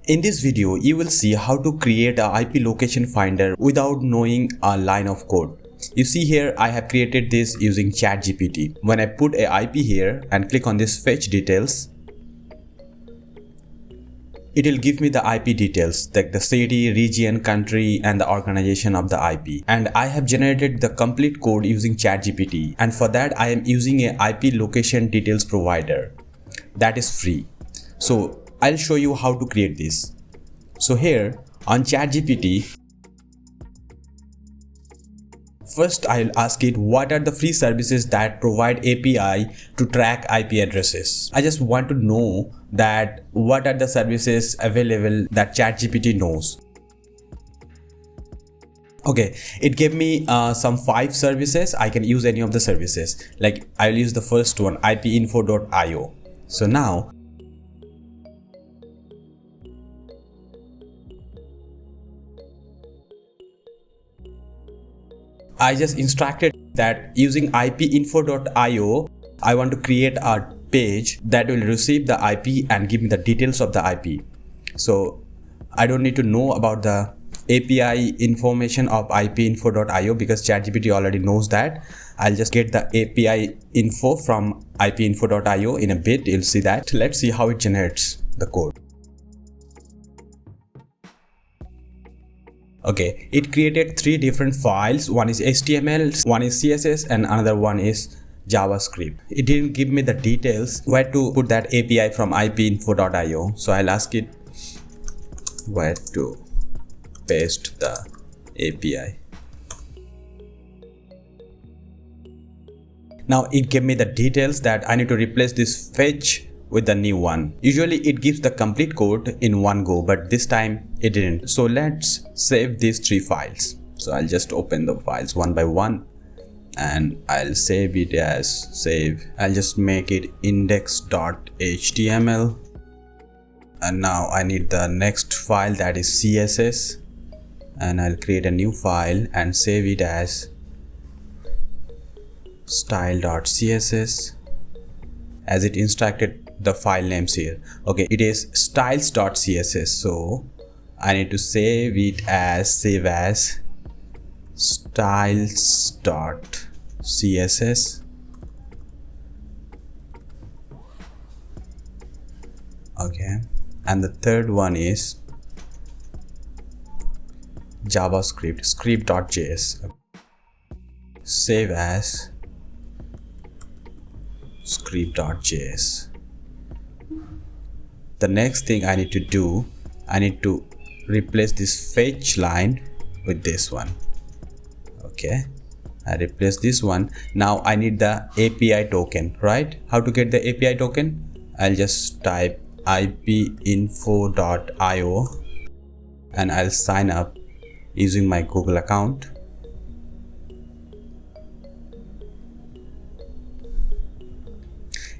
In this video, you will see how to create a IP location finder without knowing a line of code. You see here, I have created this using ChatGPT. When I put a IP here and click on this fetch details, it will give me the IP details like the city, region, country, and the organization of the IP. And I have generated the complete code using ChatGPT. And for that, I am using a IP location details provider that is free. So I'll show you how to create this. So here on ChatGPT, first I'll ask it what are the free services that provide API to track IP addresses. I just want to know that what are the services available that ChatGPT knows. Okay, it gave me some 5 services. I can use any of the services. Like I'll use the first one, ipinfo.io. So now I just instructed that using ipinfo.io, I want to create a page that will receive the IP and give me the details of the IP. So I don't need to know about the API information of ipinfo.io because ChatGPT already knows that. I'll just get the API info from ipinfo.io in a bit. You'll see that. Let's see how it generates the code. Okay, it created 3 different files. One is HTML, one is CSS, and another one is JavaScript. It didn't give me the details where to put that API from ipinfo.io. So I'll ask it where to paste the API. Now it gave me the details that I need to replace this fetch with the new one. Usually it gives the complete code in one go, but this time it didn't. So let's save these 3 files. So I'll just open the files one by one and I'll save it as save. I'll just make it index.html. And now I need the next file, that is CSS, and I'll create a new file and save it as style.css as it instructed the file names here. Okay, it is styles.css, so I need to save it as styles.css. Okay, and the third one is JavaScript script.js. Save as script.js. The next thing I need to do, I need to replace this fetch line with this one. Okay, I replace this one. Now I need the API token, right? How to get the API token? I'll just type ipinfo.io and I'll sign up using my Google account.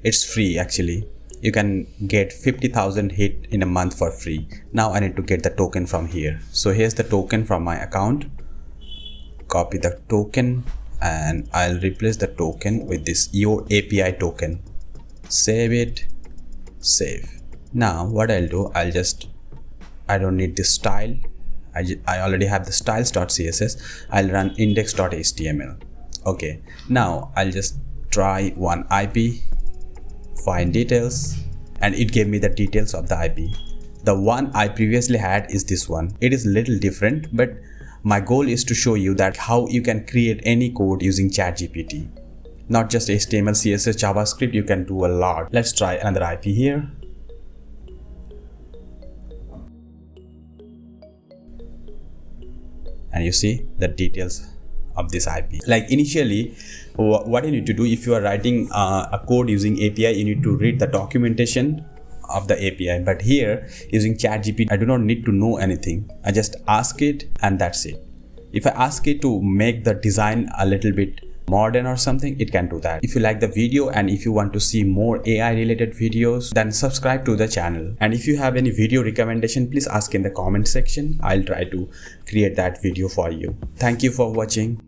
It's free actually. You can get 50,000 hit in a month for free. Now I need to get the token from here. So here's the token from my account. Copy the token and I'll replace the token with this your API token. Save it, save. Now what I'll do, I don't need this style. I already have the styles.css. I'll run index.html. Okay, now I'll just try one IP, find details, and it gave me the details of the IP. The one I previously had is this one. It is a little different, but my goal is to show you that how you can create any code using ChatGPT. Not just HTML, CSS, JavaScript, you can do a lot. Let's try another IP here. And you see the details of this IP. Like initially, what you need to do if you are writing a code using API, you need to read the documentation of the API. But here using ChatGPT, I do not need to know anything. I just ask it and that's it. If I ask it to make the design a little bit modern or something, it can do that. If you like the video and if you want to see more AI related videos, then subscribe to the channel. And if you have any video recommendation, please ask in the comment section. I'll try to create that video for you. Thank you for watching.